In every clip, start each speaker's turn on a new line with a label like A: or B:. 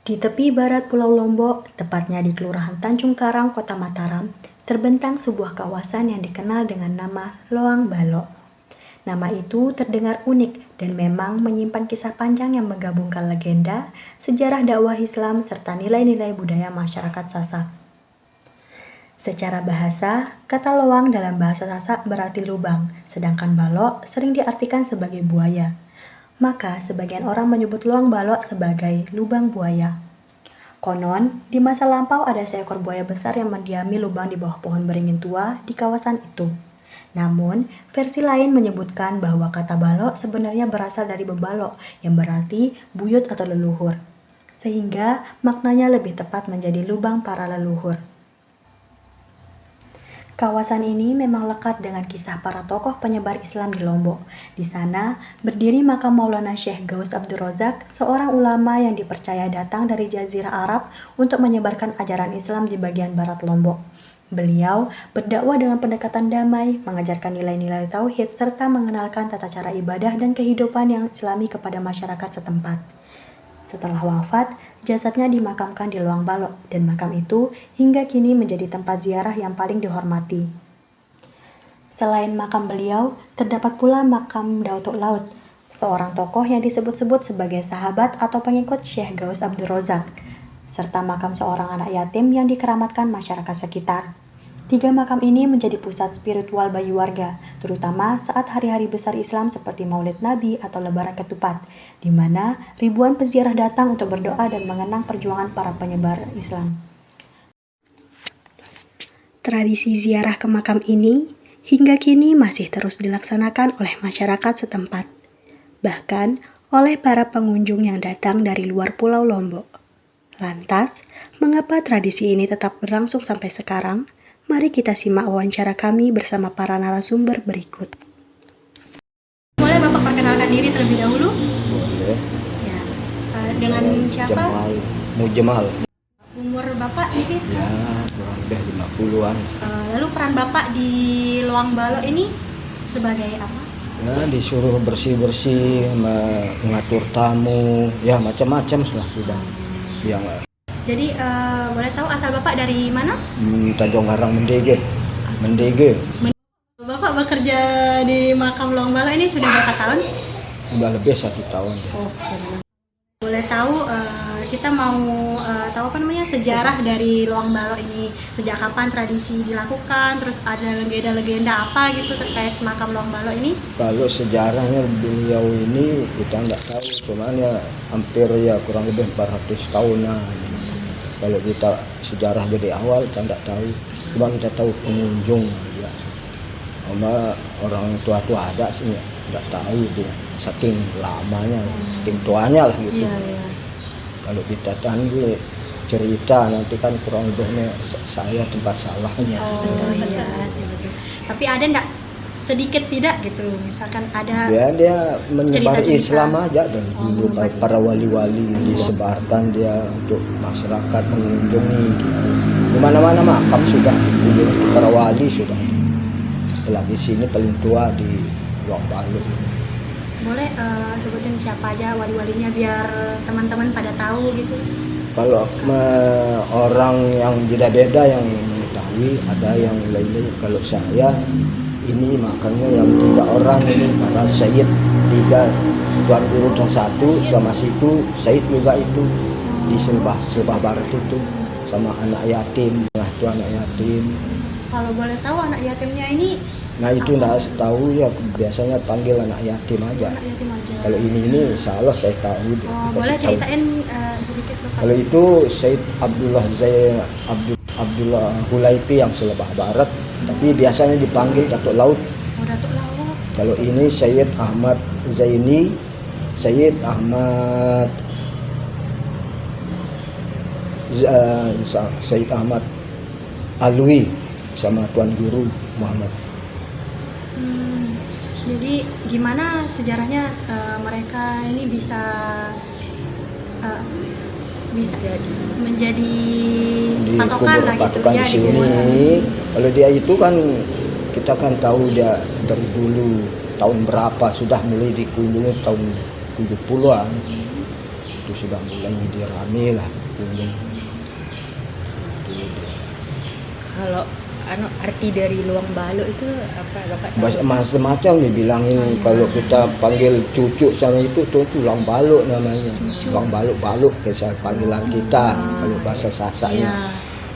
A: Di tepi barat Pulau Lombok, tepatnya di Kelurahan Tanjung Karang, Kota Mataram, terbentang sebuah kawasan yang dikenal dengan nama Loang Balok. Nama itu terdengar unik dan memang menyimpan kisah panjang yang menggabungkan legenda, sejarah dakwah Islam, serta nilai-nilai budaya masyarakat Sasak. Secara bahasa, kata loang dalam bahasa Sasak berarti lubang, sedangkan balok sering diartikan sebagai buaya. Maka sebagian orang menyebut Loang Balok sebagai lubang buaya. Konon, di masa lampau ada seekor buaya besar yang mendiami lubang di bawah pohon beringin tua di kawasan itu. Namun, versi lain menyebutkan bahwa kata balok sebenarnya berasal dari bebalok yang berarti buyut atau leluhur. Sehingga maknanya lebih tepat menjadi lubang para leluhur. Kawasan ini memang lekat dengan kisah para tokoh penyebar Islam di Lombok. Di sana berdiri makam Maulana Syekh Ghaus Abdul Razak, seorang ulama yang dipercaya datang dari Jazirah Arab untuk menyebarkan ajaran Islam di bagian barat Lombok. Beliau berdakwah dengan pendekatan damai, mengajarkan nilai-nilai tauhid, serta mengenalkan tata cara ibadah dan kehidupan yang Islami kepada masyarakat setempat. Setelah wafat, jasadnya dimakamkan di Loang Balok, dan makam itu hingga kini menjadi tempat ziarah yang paling dihormati. Selain makam beliau, terdapat pula makam Datuk Laut, seorang tokoh yang disebut-sebut sebagai sahabat atau pengikut Syekh Ghaus Abdul Razak, serta makam seorang anak yatim yang dikeramatkan masyarakat sekitar. 3 makam ini menjadi pusat spiritual bagi warga, terutama saat hari-hari besar Islam seperti Maulid Nabi atau Lebaran Ketupat, di mana ribuan peziarah datang untuk berdoa dan mengenang perjuangan para penyebar Islam. Tradisi ziarah ke makam ini hingga kini masih terus dilaksanakan oleh masyarakat setempat, bahkan oleh para pengunjung yang datang dari luar Pulau Lombok. Lantas, mengapa tradisi ini tetap berlangsung sampai sekarang? Mari kita simak wawancara kami bersama para narasumber berikut. Boleh Bapak perkenalkan diri terlebih dahulu?
B: Boleh.
A: Ya. Dengan siapa?
B: Mujemal.
A: Umur Bapak ini sekarang?
B: Ya, kurang lebih 50-an.
A: Lalu peran Bapak di Loang Balok ini sebagai apa?
B: Ya, disuruh bersih-bersih, mengatur tamu, ya macam-macam sudah. Yang
A: Jadi boleh tahu asal Bapak dari mana?
B: Tanjung Karang Mendege.
A: Bapak bekerja di makam Loang Balok ini sudah berapa tahun?
B: Sudah lebih 1 tahun.
A: Oh, boleh tahu kita mau tahu sejarah dari Loang Balok ini, sejak kapan tradisi dilakukan, terus ada legenda-legenda apa gitu terkait makam Loang Balok ini?
B: Kalau sejarahnya beliau ini kita nggak tahu, cuman ya hampir ya kurang lebih 400 tahunan. Kalau kita sejarah dari awal kita nggak tahu, cuma kita tahu pengunjung aja. Sama orang tua-tua ada sih nggak tahu dia, saking lamanya, saking tuanya lah gitu.
A: Iya.
B: Kalau kita dulu cerita nanti kan kurang lebihnya saya tempat salahnya.
A: Oh iya, betul. Tapi ada nggak sedikit tidak gitu, misalkan ada
B: Dia menyebar
A: cerita-cerita
B: Islam aja dan dulu para wali-wali disebarkan dia untuk masyarakat mengunjungi gitu. Di mana-mana makam sudah dikunjungi para wali sudah. Apalagi sini paling tua di Loang Balok.
A: Boleh sebutin siapa aja wali-walinya biar teman-teman pada tahu gitu.
B: Kalau orang yang beda-beda yang mengetahui ada yang lain-lain. Kalau saya ini makanya yang 3 orang ini para Sayyid 3, Tuan Guru 1 sama situ Sayyid juga itu di Selbah Barat itu sama anak yatim. Nah itu anak yatim.
A: Kalau boleh tahu anak yatimnya ini?
B: Nah itu enggak tahu ya, biasanya panggil anak yatim aja.
A: Anak yatim aja.
B: Kalau ini salah saya tahu.
A: Boleh ceritain sedikit Bapak?
B: Kalau itu Sayyid Abdullah Hulaipi yang Selbah Barat, tapi biasanya dipanggil Datuk Laut.
A: Oh, Datuk Laut.
B: Kalau ini Sayyid Ahmad Zaini, Sayyid Ahmad Alwi sama Tuan Guru Muhammad.
A: Jadi gimana sejarahnya mereka ini bisa menjadi patokan lah gitu ya
B: di sini. Kalau dia itu kan kita kan tahu dia dari dulu tahun berapa sudah mulai dikunjungi tahun 70-an. sudah mulai dirame lah kunjung.
C: Kalau arti dari Luang Balok itu apa Bapak tahu?
B: Macam-macam dibilangin kalau kita panggil cucu sama itu tuh Luang Balok namanya. Luang Balok kisah panggilan kita kalau bahasa Sasanya.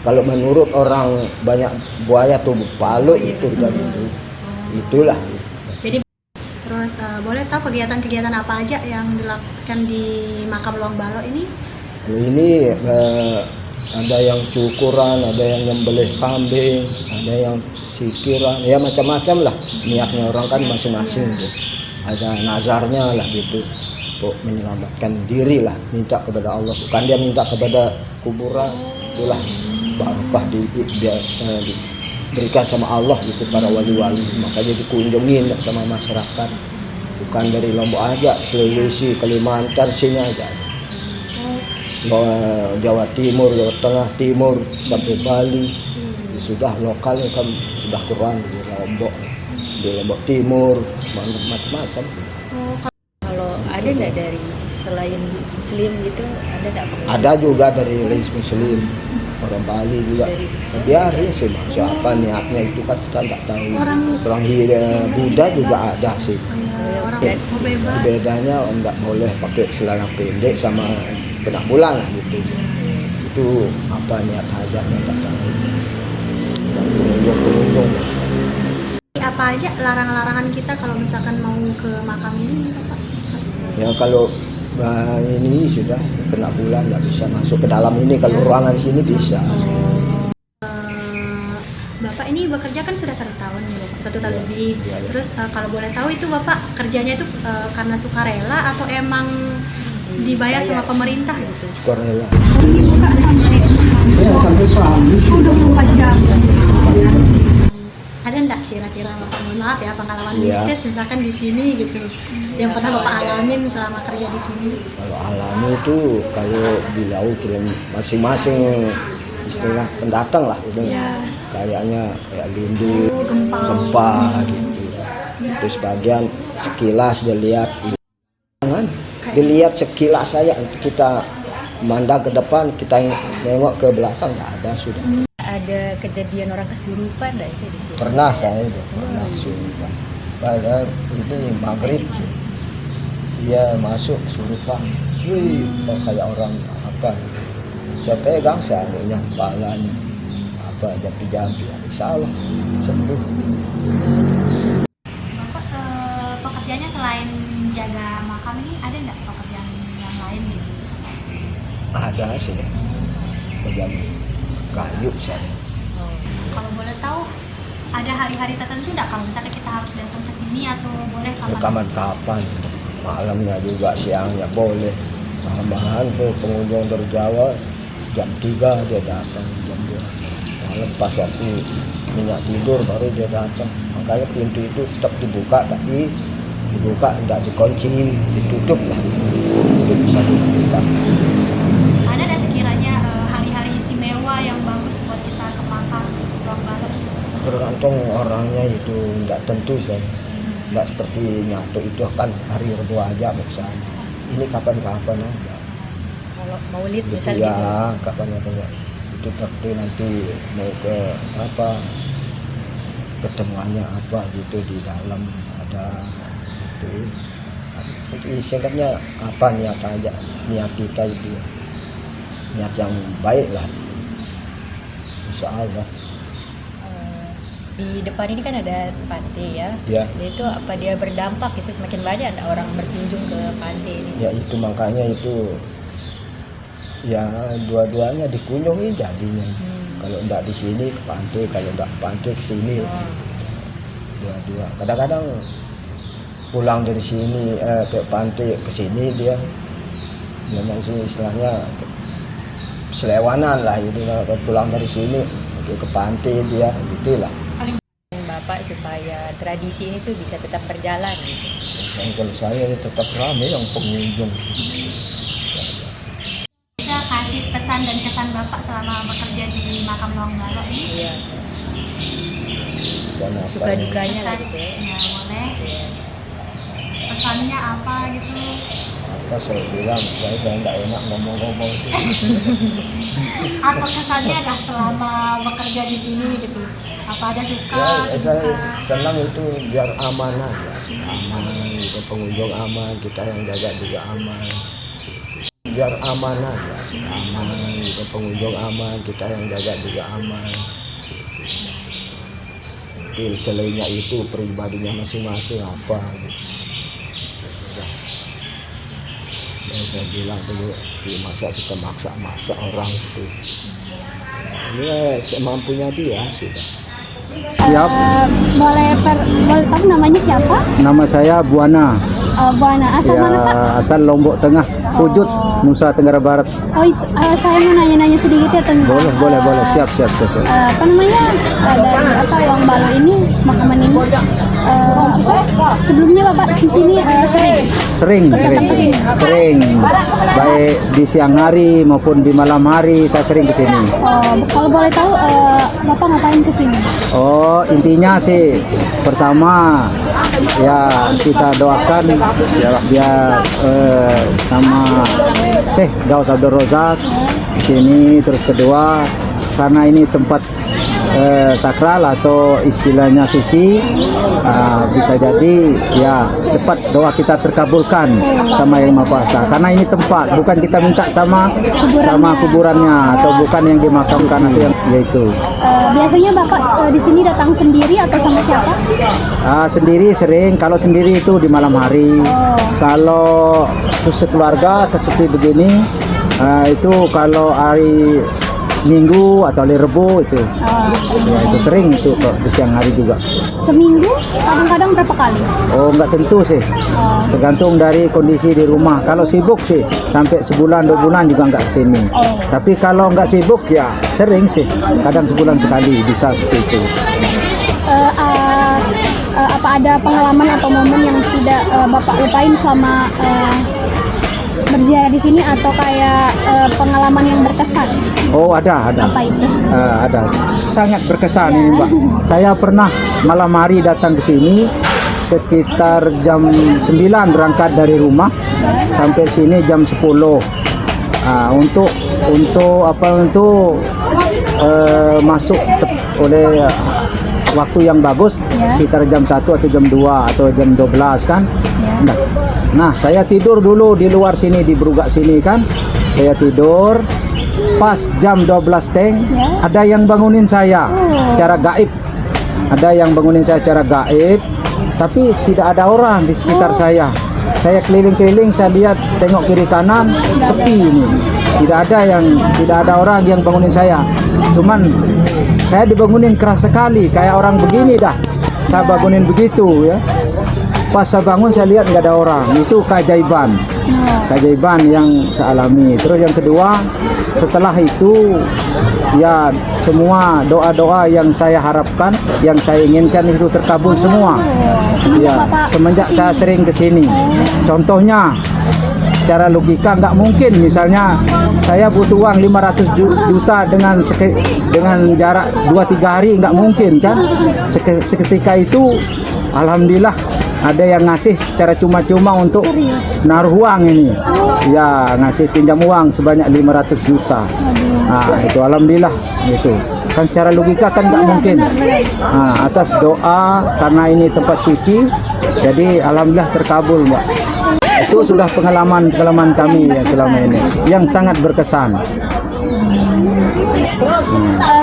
B: Kalau menurut orang banyak buaya tuh balok itu dan itulah.
A: Jadi terus boleh tahu kegiatan-kegiatan apa aja yang dilakukan di makam Luang Balok ini?
B: Ini ada yang cukuran, ada yang nyembelih kambing, ada yang sikiran, ya macam-macam lah. Niatnya orang kan masing-masing gitu. Ada nazarnya lah gitu untuk menyelamatkan diri lah, minta kepada Allah. Bukan dia minta kepada kuburan, itulah barokah diberikan sama Allah gitu para wali-wali. Makanya dikunjungin sama masyarakat. Bukan dari Lombok aja, Sulawesi, Kalimantan, sini aja. Jawa Timur, Jawa Tengah, Timur sampai Bali. Sudah lokal kan sudah kurang di Lombok Timur, macam-macam.
C: Kalau ada nggak dari selain Muslim gitu, ada nggak?
B: Ada juga dari lain Muslim, orang Bali juga. Biarin sih siapa niatnya itu kan kita nggak tahu. Orang Buddha juga ada sih. Bedanya nggak boleh pakai celana pendek sama benak bulan lah gitu. Itu apa niat hajatnya nggak tahu. Pengunjung.
A: Apa aja larangan-larangan kita kalau misalkan mau ke makam ini, Pak?
B: Ya kalau ini sudah kena bulan nggak bisa masuk ke dalam ini. Kalau ruangan sini bisa.
A: Bapak ini bekerja kan sudah 1 tahun nih, Bapak, 1 tahun lebih. Terus kalau boleh tahu itu Bapak kerjanya itu karena sukarela atau emang dibayar sama pemerintah gitu?
B: Sukarela.
A: Ini buka sampai pagi. 24 jam. Ada enggak kira-kira Bapak, mohon maaf ya, pengalaman mistis misalkan di sini gitu yang pernah Bapak alamin selama kerja di sini?
B: Kalau alami itu kalau di laut masing-masing istilah pendatang lah gitu. Kayaknya kayak lindu, gempa gitu. Terus bagian sekilas dilihat sekilas saja, kita memandang ke depan, kita nengok ke belakang nggak ada sudah.
C: Ada kejadian orang kesurupan nggak sih di sini?
B: Pernah saya itu pernah kesurupan. Padahal itu maghrib, dia masuk kesurupan. Wih, kayak orang apa? Saya pegang saya kepalanya apa jampi-jampi, insya Allah sembuh.
A: Bapak pekerjaannya selain jaga makam ini ada nggak pekerjaan yang lain gitu?
B: Ada sih, pegang kayu saya.
A: Kalau boleh tahu ada hari-hari tertentu nggak kalau misalnya kita harus datang ke sini atau boleh
B: Kapan? Malamnya juga, siangnya boleh. Malahan tuh pengunjung dari Jawa jam 3 dia datang, jam 2 malam pas waktu minyak tidur baru dia datang. Makanya pintu itu tetap dibuka, tapi dibuka tidak dikunci, ditutup lah, itu bisa dibuka.
A: Ada nggak sekiranya hari-hari istimewa yang bagus buat kita ke makam Luang Balok?
B: Tergantung orangnya itu, nggak tentu saya. Nggak seperti nyatu itu kan hari Rabu aja misalnya. Ini kapan-kapan aja.
C: Kalau maulid
B: gitu,
C: misalnya gitu.
B: Kapan-kapan ya. Itu seperti nanti mau ke apa, ketemuannya apa gitu di dalam ada itu. Singkatnya apa niat aja, niat kita itu niat yang baik lah, insya Allah.
C: Di depan ini kan ada pantai ya.
B: Ya.
C: Itu apa dia berdampak itu semakin banyak ada orang berkunjung ke pantai ini?
B: Ya itu makanya itu ya dua-duanya dikunjungi jadinya. Kalau enggak di sini ke pantai, kalau enggak ke pantai ke sini. Dua-dua. Kadang-kadang pulang dari sini ke pantai ke sini dia memang sih istilahnya selewanan lah itu, kalau pulang dari sini ke pantai dia gitulah.
C: Bapak supaya tradisi ini tuh bisa tetap berjalan gitu.
B: Dan kalau saya tetap ramai yang pengunjung.
A: Bisa kasih pesan dan kesan Bapak selama bekerja di makam Luang Balok ini?
C: Iya.
B: Pesan
C: Suka
B: apa
C: dukanya lah
A: Pesan,
C: gitu ya.
A: ya boleh.
C: Iya.
A: Pesannya apa gitu?
B: Pas saya bilang, saya nggak enak ngomong-ngomong itu.
A: Atau kesannya dah selama bekerja di sini gitu? Apa ada suka?
B: Ya, saya senang itu biar aman aja, aman, gitu, pengunjung aman, kita yang jaga juga aman. Biar aman aja, aman, gitu, pengunjung aman, kita yang jaga juga aman. Nanti selainnya itu pribadinya masing-masing apa gitu. Ya, saya bilang dulu, masa kita maksa orang itu. Ini semampunya dia sudah.
D: Siap.
A: Boleh tahu namanya siapa?
D: Nama saya Buana.
A: Buana, asal
D: Ya,
A: mana Pak?
D: asal Lombok Tengah, Pujut, Nusa Tenggara Barat.
A: Oh itu, saya mau nanya-nanya sedikit ya tentang
D: Boleh. Siap.
A: apa namanya dari apa Luang Balo ini, makaman ini. Sebelumnya Bapak di sini
D: Sering. Baik di siang hari maupun di malam hari saya sering ke sini.
A: kalau boleh tahu Bapak ngapain ke sini?
D: Oh, intinya sih pertama ya kita doakan biar sama Syekh Gaus Abdul Rozak di sini. Terus kedua karena ini tempat sakral atau istilahnya suci, bisa jadi ya cepat doa kita terkabulkan sama Yang Maha Kuasa. Karena ini tempat bukan kita minta sama kuburannya atau bukan yang dimakamkan atau yang yaitu.
A: Biasanya Bapak di sini datang sendiri atau sama siapa?
D: Sendiri sering, kalau sendiri itu di malam hari. Kalau sekeluarga seperti begini itu kalau hari Minggu atau hari Rebo itu. Ya, itu sering itu di siang hari juga.
A: Seminggu kadang-kadang berapa kali?
D: Oh, nggak tentu sih. Tergantung dari kondisi di rumah. Kalau sibuk sih sampai sebulan 2 bulan juga nggak kesini. Tapi kalau nggak sibuk ya sering sih. Kadang sebulan sekali bisa seperti itu.
A: Apa ada pengalaman atau momen yang tidak Bapak lupain selama berziarah di sini atau kayak pengalaman yang berkesan?
D: Oh, ada.
A: Apa itu?
D: Ada. Sangat berkesan ini, Mbak. Saya pernah malam hari datang ke sini sekitar jam 9 berangkat dari rumah sampai sini jam 10. Untuk masuk oleh waktu yang bagus sekitar jam 1 atau jam 2 atau jam 12 kan. Nah, saya tidur dulu di luar sini di Brugak sini kan. Saya tidur pas jam 12 ada yang bangunin saya secara gaib. Ada yang bangunin saya secara gaib, tapi tidak ada orang di sekitar saya. Saya keliling-keliling, saya lihat tengok kiri kanan sepi ini. Tidak ada orang yang bangunin saya. Cuman saya dibangunin keras sekali kayak orang begini dah. Saya bangunin begitu ya. Pas saya bangun saya lihat nggak ada orang. Itu keajaiban yang saya alami. Terus yang kedua, setelah itu ya semua doa-doa yang saya harapkan, yang saya inginkan itu terkabul semua. Semenjak saya sering ke sini. Contohnya secara logika nggak mungkin misalnya saya butuh uang 500 juta dengan jarak 2-3 hari, nggak mungkin kan. Seketika itu alhamdulillah ada yang ngasih secara cuma-cuma untuk naruh uang ini. Ya, ngasih pinjam uang sebanyak 500 juta. Itu alhamdulillah itu. Kan secara logika kan nggak mungkin. Atas doa karena ini tempat suci, jadi alhamdulillah terkabul, Mbak. Itu sudah pengalaman kami ya selama ini yang sangat berkesan.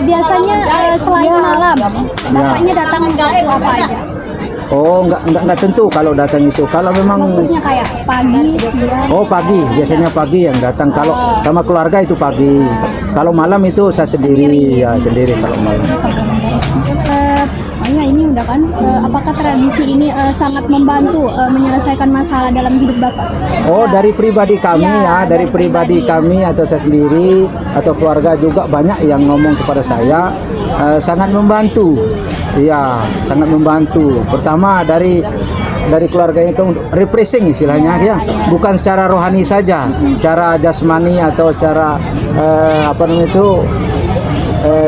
A: Biasanya selain malam, Bapaknya datang waktu apa aja?
D: Oh, enggak tentu kalau datang itu. Kalau memang
A: Maksudnya kayak pagi, siang.
D: Oh, pagi. Biasanya pagi yang datang. Kalau sama keluarga itu pagi. Kalau malam itu saya sendiri kalau malam.
A: Ya ini udah kan. Apakah tradisi ini sangat membantu menyelesaikan masalah dalam hidup Bapak?
D: Oh, dari pribadi kami dari pribadi kami atau saya sendiri atau keluarga juga banyak yang ngomong kepada saya sangat membantu. Iya, sangat membantu. Pertama dari keluarga itu refreshing istilahnya ya, bukan secara rohani saja, cara jasmani atau secara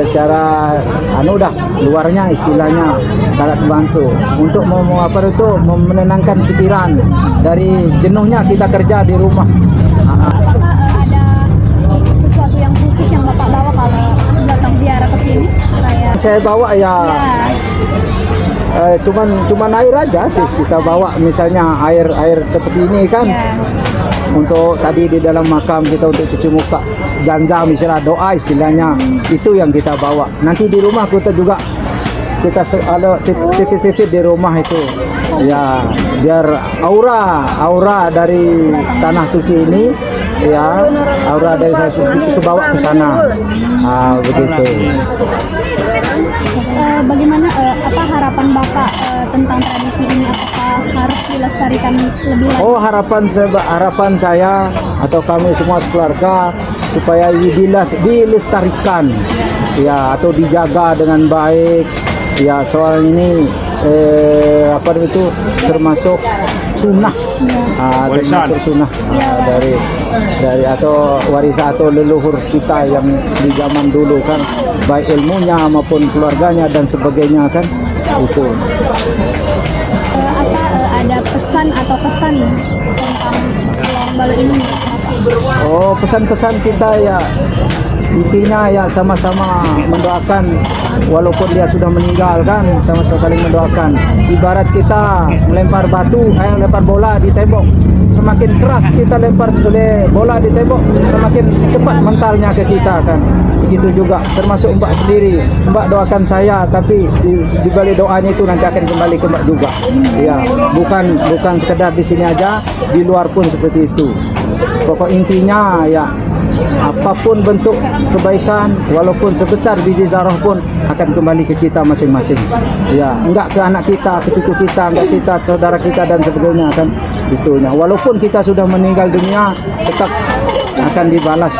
D: secara dah luarnya istilahnya sangat membantu untuk menenangkan pikiran dari jenuhnya kita kerja di rumah.
E: Apakah ada sesuatu yang khusus yang Bapak bawa kalau datang ziarah ke sini?
D: Saya bawa ya. Cuman air aja sih kita bawa, misalnya air seperti ini kan. Untuk tadi di dalam makam kita untuk cuci muka, janja misalnya doa istilahnya, itu yang kita bawa. Nanti di rumah kita juga ada titip-titip di rumah itu ya, biar aura dari tanah suci ini ya, aura dari tanah suci itu kebawa ke sana. Begitu.
E: Bagaimana apa harapan Bapak tentang tradisi ini? Apakah harus dilestarikan lebih lanjut?
D: Harapan saya atau kami semua keluarga supaya dilestarikan ya, atau dijaga dengan baik ya. Soal ini termasuk sunnah, termasuk sunnah dari atau warisan atau leluhur kita yang di zaman dulu kan, baik ilmunya maupun keluarganya dan sebagainya kan itu.
E: Ada pesan atau kesan tentang Lawang Balu ini?
D: Pesan-pesan kita ya intinya ya sama-sama mendoakan, walaupun dia sudah meninggal kan, sama-sama saling mendoakan. Ibarat kita melempar lempar bola di tembok, semakin keras kita lempar bola di tembok, semakin cepat mentalnya ke kita kan. Begitu juga termasuk Mbak sendiri, Mbak doakan saya, tapi di balik doanya itu nanti akan kembali ke Mbak juga ya, bukan sekedar di sini aja, di luar pun seperti itu. Pokok intinya ya, apapun bentuk kebaikan, walaupun sebesar biji zarah pun akan kembali ke kita masing-masing ya, enggak ke anak kita, ke cucu kita, enggak kita, saudara kita dan sebagainya kan, itunya. Walaupun kita sudah meninggal dunia, tetap akan dibalas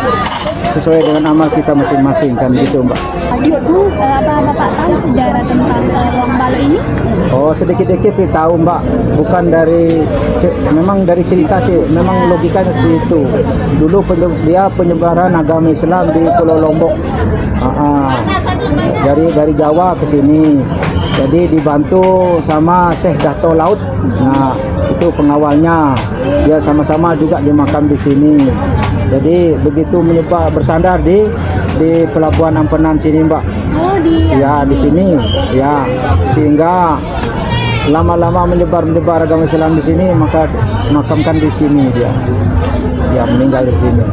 D: sesuai dengan amal kita masing-masing kan, gitu Mbak.
E: Apa Bapak tahu sejarah tentang Lawang Balu ini?
D: Sedikit-sedikit tahu Mbak, memang dari cerita sih, memang logikanya seperti itu. Dulu dia penyebaran agama Islam di Pulau Lombok, dari Jawa ke sini, jadi dibantu sama Syekh Dato Laut. Nah itu pengawalnya, dia sama-sama juga dimakam di sini. Jadi begitu menyebar bersandar di Pelabuhan Ampenan sini Mbak. Di sini ya, sehingga lama-lama menyebar agama Islam di sini, maka makamkan di sini dia. Ya meninggal di sini.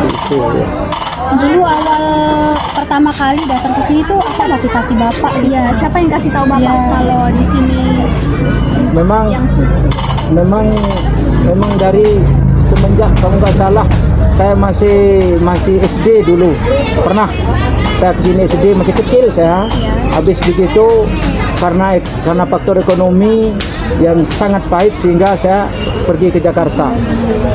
D: Itu ya.
E: Dulu awal pertama kali datang ke sini tuh apa motivasi Bapak? Iya, siapa yang kasih tahu Bapak kalau di sini
D: memang dari semenjak, kalau nggak salah saya masih SD dulu, pernah saya kesini SD, masih kecil saya. Habis begitu karena faktor ekonomi yang sangat pahit, sehingga saya pergi ke Jakarta.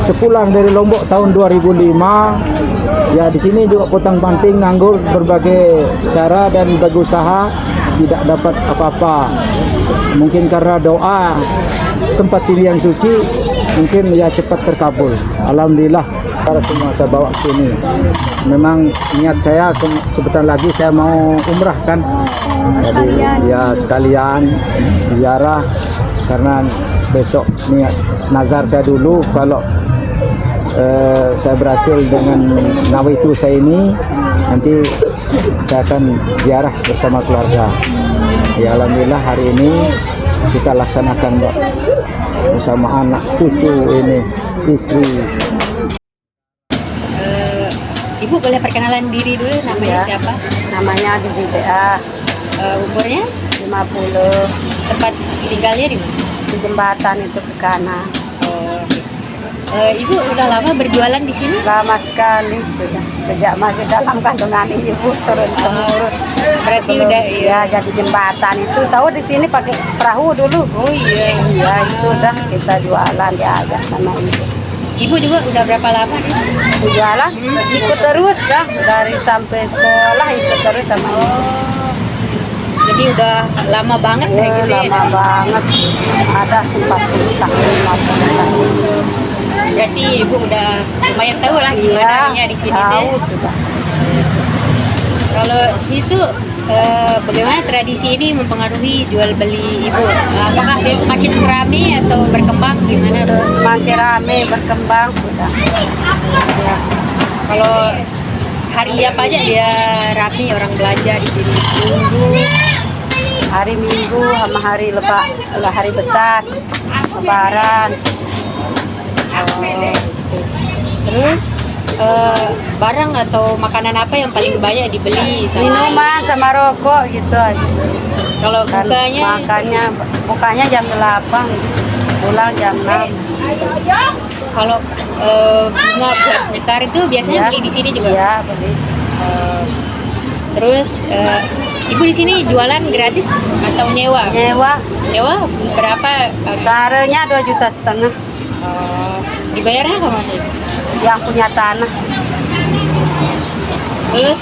D: Sepulang dari Lombok tahun 2005 ya, di sini juga potang-panting, nganggur berbagai cara dan berusaha, tidak dapat apa-apa. Mungkin karena doa tempat sini yang suci, mungkin ya cepat terkabul. Alhamdulillah, para semua saya bawa ke sini. Memang niat saya sebentar lagi saya mau umrah kan. Jadi ya sekalian ziarah, karena besok niat nazar saya dulu, kalau saya berhasil dengan nawaitu saya ini, nanti saya akan ziarah bersama keluarga. Ya alhamdulillah hari ini kita laksanakan Mbak, bersama anak cucu ini, istri.
C: Ibu boleh perkenalan diri dulu, namanya siapa?
F: Namanya Bibi Bea.
C: Umurnya?
F: 50.
C: Tempat tinggalnya di mana?
F: Di jembatan itu ke kanan.
C: Ibu udah lama berjualan di sini?
F: Lama sekali sudah. Sejak masih dalam kandungan ibu turun temurun.
C: Berarti udah
F: jadi jembatan itu. Tahu di sini pakai perahu dulu.
C: Oh iya.
F: Iya itu udah kita jualan diajak sama ibu.
C: Ibu juga udah berapa lama nih?
F: Jualan ikut terus dah, dari sampai sekolah ikut terus sama ibu.
C: Jadi udah lama banget kayak gitu ya?
F: Lama banget. Ada 40 tahun, 50 tahun.
C: Berarti ibu udah lumayan tahu lah gimana di sini.
F: Tahu sudah.
C: Kalau di situ bagaimana tradisi ini mempengaruhi jual beli ibu? Apakah dia semakin ramai atau berkembang gimana?
F: Semakin rame berkembang sudah.
C: Ya. Kalau hari apa aja dia rame orang belanja di sini?
F: Hari Minggu sama hari besar, Lebaran.
C: Terus barang atau makanan apa yang paling banyak dibeli?
F: Minuman sama rokok gitu aja.
C: Kalau
F: Kan bukanya jam 8, pulang jam 6.
C: kalau bunga buat nyetar itu biasanya
F: Iya.
C: beli di sini juga.
F: Iya, beli.
C: Terus ibu di sini jualan gratis atau nyewa?
F: Nyewa,
C: Nyewa berapa?
F: seharusnya 2,5 juta.
C: Dibayarnya sama sih?
F: Yang punya tanah.
C: Terus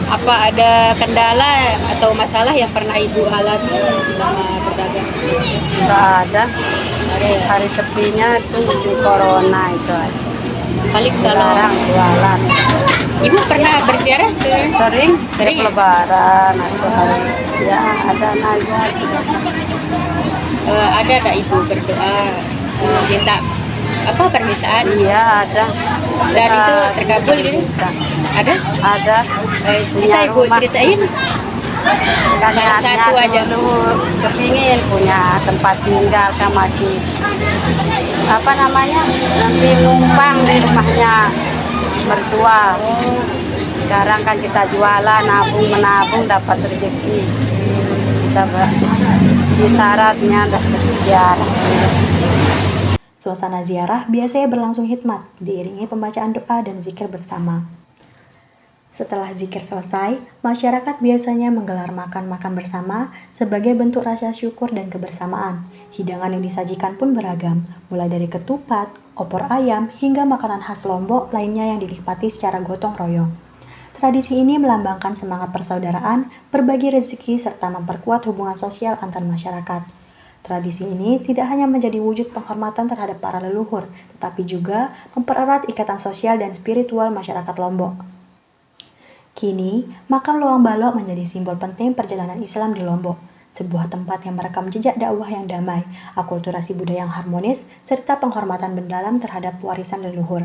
C: apa ada kendala atau masalah yang pernah ibu alami selama berdagang?
F: Nggak ada.
C: Ada ya?
F: Hari sepinya itu di corona itu aja.
C: Paling kalau
F: Larang jualan.
C: ibu pernah berziarah ke
F: Sering
C: Sering ya?
F: lebaran atau hari ya ada nazar sudah.
C: ada tak ibu berdoa minta apa permintaan?
F: Iya ada.
C: Dan
F: Kita
C: itu terkabul gitu?
F: minta.
C: Ada?
F: Ada.
C: Bisa ibu
F: rumah.
C: ceritain? Salah satu aja.
F: Dulu kepingin punya tempat tinggal kan masih apa namanya nanti numpang di rumahnya mertua. Sekarang kan kita jualan, nabung menabung dapat rezeki. Dapat di syaratnya dapat sejarah.
A: Suasana ziarah biasanya berlangsung hikmat, diiringi pembacaan doa dan zikir bersama. Setelah zikir selesai, masyarakat biasanya menggelar makan-makan bersama sebagai bentuk rasa syukur dan kebersamaan. Hidangan yang disajikan pun beragam, mulai dari ketupat, opor ayam, hingga makanan khas Lombok lainnya yang dinikmati secara gotong royong. Tradisi ini melambangkan semangat persaudaraan, berbagi rezeki, serta memperkuat hubungan sosial antar masyarakat. Tradisi ini tidak hanya menjadi wujud penghormatan terhadap para leluhur, tetapi juga mempererat ikatan sosial dan spiritual masyarakat Lombok. Kini, makam Luang Balok menjadi simbol penting perjalanan Islam di Lombok, sebuah tempat yang merekam jejak dakwah yang damai, akulturasi budaya yang harmonis, serta penghormatan mendalam terhadap warisan leluhur.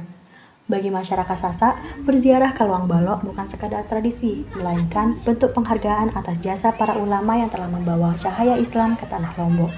A: Bagi masyarakat Sasak, berziarah ke Luang Balok bukan sekadar tradisi, melainkan bentuk penghargaan atas jasa para ulama yang telah membawa cahaya Islam ke tanah Lombok.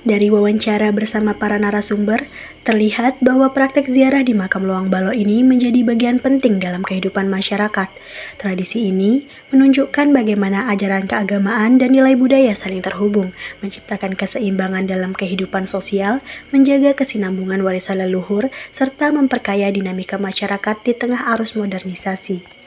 A: Dari wawancara bersama para narasumber, terlihat bahwa praktek ziarah di makam Loang Balo ini menjadi bagian penting dalam kehidupan masyarakat. Tradisi ini menunjukkan bagaimana ajaran keagamaan dan nilai budaya saling terhubung, menciptakan keseimbangan dalam kehidupan sosial, menjaga kesinambungan warisan leluhur, serta memperkaya dinamika masyarakat di tengah arus modernisasi.